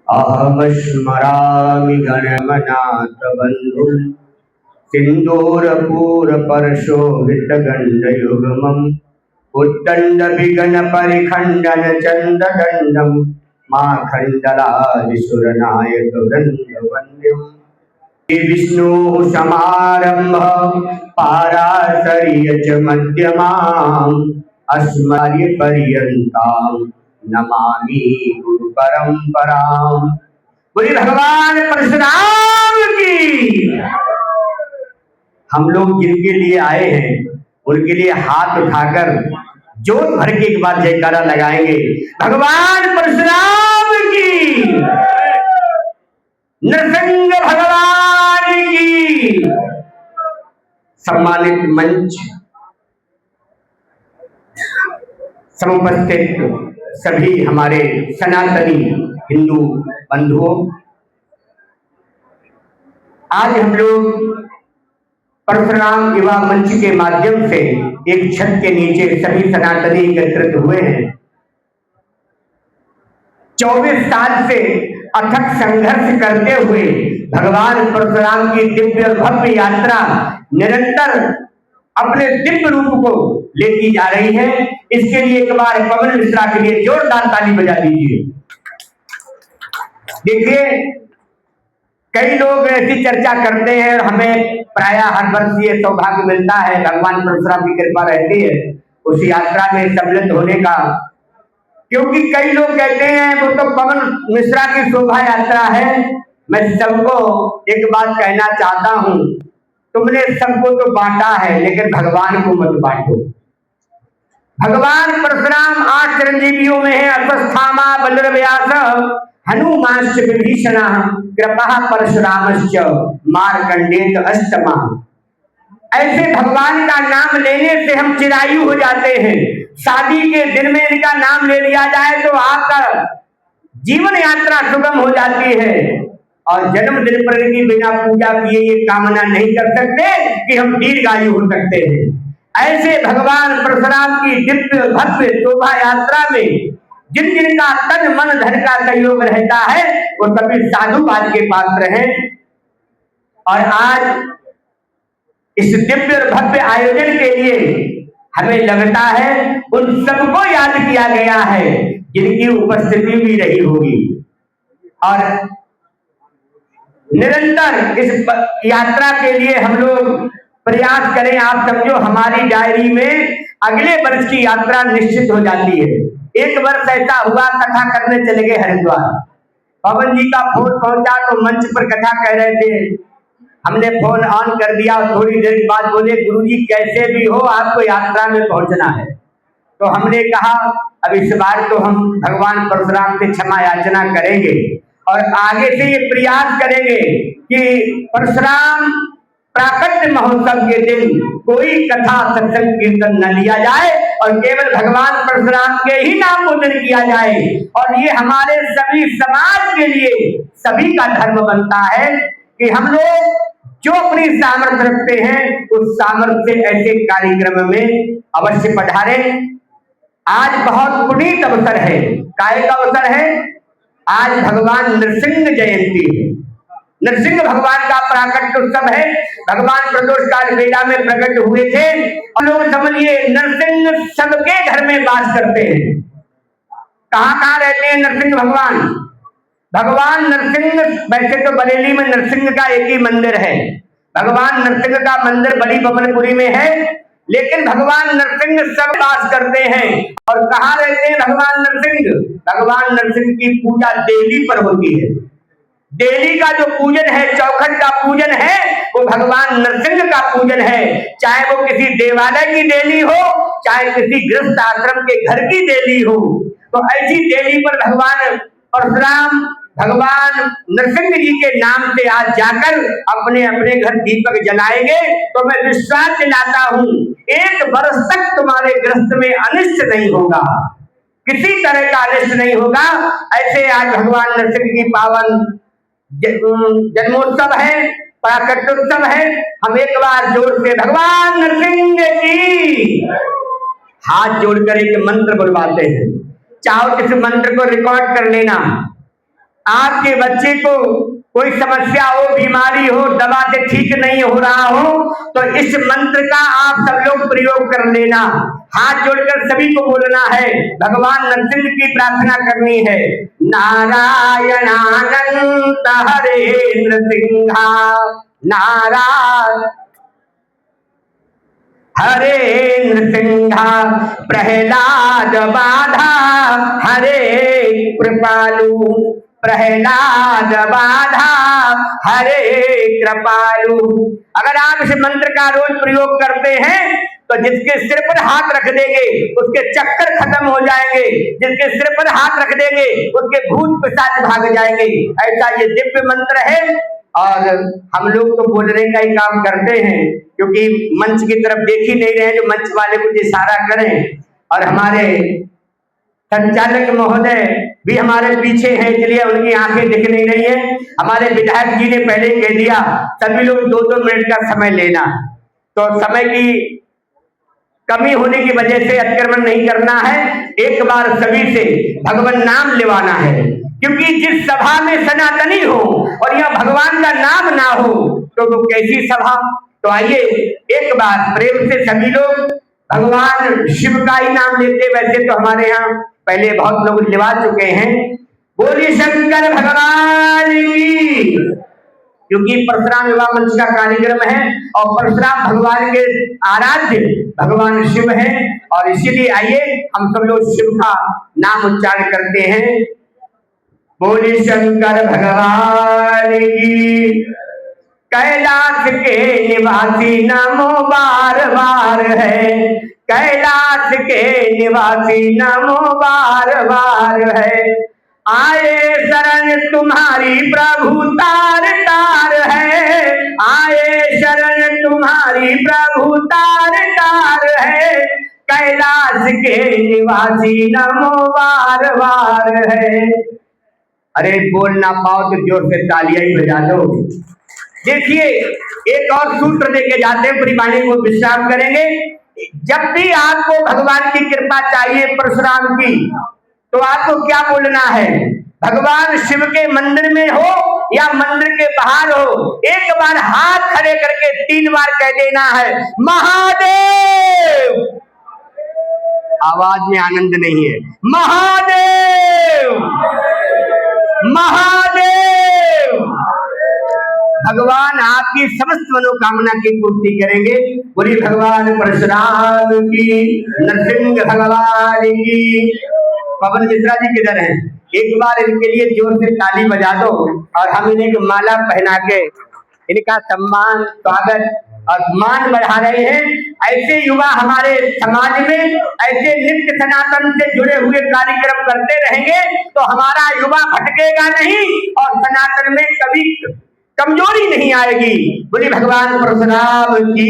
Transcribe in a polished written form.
अहम स्मरामि गणमनाथ बंधुं सिन्दूरपूरपर्शोभितगण्डयुग्मम् उद्दण्ड विगन परिखण्डन चण्डदण्डं माखण्डलादिसुरनायक वृन्दवन्द्यम् विष्णु समारंभ पाराशर्य च मध्यमाम् अस्मर्य पर्यन्ताम् नमामि गुरु परंपराम्। बोलिए भगवान परशुराम की। हम लोग जिनके लिए आए हैं उनके लिए हाथ उठाकर जोर भर के एक बार जयकारा लगाएंगे। भगवान परशुराम की, नरसिंह भगवान की। सम्मानित मंच, समुपस्थित सभी हमारे सनातनी हिंदू बंधुओं, आज हम लोग परशुराम युवा मंच के माध्यम से एक छत के नीचे सभी सनातनी एकत्रित हुए हैं। 24 साल से अथक संघर्ष करते हुए भगवान परशुराम की दिव्य और भव्य यात्रा निरंतर अपने दिव्य रूप को लेती जा रही है। इसके लिए एक बार पवन मिश्रा के लिए जोरदार ताली बजा दीजिए। देखिए, कई लोग ऐसी चर्चा करते हैं और हमें प्राय हर वर्ष ये सौभाग्य मिलता है, भगवान परशुराम की कृपा रहती है उस यात्रा में सम्मिलित होने का, क्योंकि कई लोग कहते हैं वो तो पवन मिश्रा की शोभा यात्रा है। मैं सबको एक बात कहना चाहता हूं, तुमने सबको तो बांटा है लेकिन भगवान को मत बांटो। भगवान परशुराम 8 चिरंजीवियों में है, अश्वत्थामा, बलव्यास, हनुमांश्च विभीषणः, कृपा परशुरामश्च मार्कंडेय अष्टमा। ऐसे भगवान का नाम लेने से हम चिरायु हो जाते हैं। शादी के दिन में इनका नाम ले लिया जाए तो आपका जीवन यात्रा सुगम हो जाती है, और जन्मदिन पर इनकी बिना पूजा किए ये कामना नहीं कर सकते कि हम दीर्घायु हो सकते हैं। ऐसे भगवान परशुराम की दिव्य भव्य शोभा यात्रा में जिन जिन का तन मन धन का सहयोग रहता है वो सभी साधुवाद के पात्र हैं। और आज इस दिव्य और भव्य आयोजन के लिए हमें लगता है उन सबको याद किया गया है जिनकी उपस्थिति भी रही होगी। और निरंतर इस यात्रा के लिए हम लोग प्रयास करें। आप समझो हमारी डायरी में अगले वर्ष की यात्रा निश्चित हो जाती है। एक वर्ष ऐसा हुआ, कथा करने चले गए हरिद्वार, पवन जी का फोन पहुंचा तो मंच पर कथा कह रहे थे। हमने फोन ऑन कर दिया और थोड़ी देर के बाद बोले, गुरुजी कैसे भी हो आपको यात्रा में पहुंचना है। तो हमने कहा अब इस बार तो हम भगवान परशुराम से क्षमा याचना करेंगे और आगे से ये प्रयास करेंगे कि परशुराम प्राकट्य महोत्सव के दिन कोई कथा सत्संग कीर्तन न लिया जाए और केवल भगवान परशुराम के ही नाम पूजन किया जाए। और ये हमारे सभी समाज के लिए सभी का धर्म बनता है कि हम लोग जो अपनी सामर्थ्य रखते हैं उस सामर्थ्य से ऐसे कार्यक्रम में अवश्य पधारें। आज बहुत पुनीत अवसर है। काय का अवसर है? आज भगवान नरसिंह जयंती है। नरसिंह भगवान का प्राकट्य उत्सव है। भगवान प्रदोष काल बेला में प्रकट हुए थे और लोग समझिए नरसिंह सबके घर में वास करते हैं। कहाँ कहाँ रहते हैं नरसिंह भगवान? भगवान नरसिंह वैसे तो बरेली में नरसिंह का एक ही मंदिर है। भगवान नरसिंह का मंदिर बड़ी बबनपुरी में है, लेकिन भगवान नरसिंह सब वास करते हैं। और कहाँ रहते हैं भगवान नरसिंह? भगवान नरसिंह की पूजा देवी पर होती है। देवी का जो पूजन है, चौखट का पूजन है, वो भगवान नरसिंह का पूजन है। चाहे वो किसी देवालय की देवी हो, चाहे किसी गृहस्थ आश्रम के घर की देवी हो, तो ऐसी देवी पर भगवान परशुराम भगवान नरसिंह जी के नाम से आज जाकर अपने अपने घर दीपक जलाएंगे। तो मैं विश्वास दिलाता हूँ 1 वर्ष तक तुम्हारे गृहस्थ में अनिष्ट नहीं होगा, किसी तरह का अनिष्ट नहीं होगा। ऐसे आज भगवान नरसिंह की पावन जन्मोत्सव है, प्राकट्योत्सव है। हम एक बार जोर से भगवान नरसिंह की हाथ जोड़कर एक मंत्र बुलवाते हैं। चाहो इस मंत्र को रिकॉर्ड कर लेना। आपके बच्चे को कोई समस्या हो, बीमारी हो, दवा से ठीक नहीं हो रहा हो, तो इस मंत्र का आप सब लोग प्रयोग कर लेना। हाथ जोड़कर सभी को बोलना है, भगवान नरसिंह की प्रार्थना करनी है। नारायणानंत हरे नृसिंहा, नारायण हरे नृसिंहा, प्रहलाद बाधा हरे कृपालु, प्रहलाद बाधा हरे कृपालु। अगर आप इस मंत्र का रोज प्रयोग करते हैं तो जिसके सिर पर हाथ रख देंगे उसके चक्कर खत्म हो जाएंगे, जिसके सिर पर हाथ रख देंगे उसके भूत पिशाच भाग जाएंगे। ऐसा ये दिव्य मंत्र है और हम लोग तो बोलने का ही काम करते हैं, क्योंकि मंच की तरफ देख ही नहीं रहे जो मंच वाले कुछ इशारा करें। और हमारे संचालक महोदय भी हमारे पीछे हैं, इसलिए उनकी आंखें दिख नहीं रही है। हमारे विधायक जी ने पहले कह दिया सभी लोग 2-2 मिनट का समय लेना, तो समय की कमी होने की वजह से अतिक्रमण नहीं करना है। एक बार सभी से भगवान नाम लेवाना है, क्योंकि जिस सभा में सनातनी हो और यह भगवान का नाम ना हो तो वो कैसी सभा। तो आइए एक बार प्रेम से सभी लोग भगवान शिव का ही नाम लेते। वैसे तो हमारे यहाँ पहले बहुत लोग लिवा चुके हैं, बोलिए शंकर भगवान की, क्योंकि परशुराम विवाह मंच का कार्यक्रम है और परशुराम भगवान के आराध्य भगवान शिव हैं, और इसीलिए आइए हम सब लोग शिव का नाम उच्चारण करते हैं। बोलिए शंकर भगवान की। कैलाश के निवासी नमो बार बार है, कैलाश के निवासी नमो बार बार है, आए शरण तुम्हारी प्रभु तार तार है, आए शरण तुम्हारी प्रभु तार तार है, कैलाश के निवासी नमो बार बार है। अरे बोल ना पाओ तो जोर से तालियां ही बजा दो। देखिए एक और सूत्र देके जाते हैं, पूरी वाणी को विश्राम करेंगे। जब भी आपको भगवान की कृपा चाहिए परशुराम की, तो आपको क्या बोलना है? भगवान शिव के मंदिर में हो या मंदिर के बाहर हो, एक बार हाथ खड़े करके 3 बार कह देना है महादेव। आवाज में आनंद नहीं है। महादेव महादेव। भगवान आपकी समस्त मनोकामना की पूर्ति करेंगे। बोलिए भगवान परशुराम की, नरसिंह भगवान की। पवन मिश्रा जी किधर हैं? एक बार इनके लिए जोर से ताली बजा दो और हम इन्हें एक माला पहना के इनका सम्मान, स्वागत और मान बढ़ा रहे हैं। ऐसे युवा हमारे समाज में ऐसे नित्य सनातन से जुड़े हुए कार्यक्रम करते रहेंगे तो हमारा युवा भटकेगा नहीं और सनातन में कभी कमजोरी नहीं आएगी। बोलिए भगवान परशुराम की।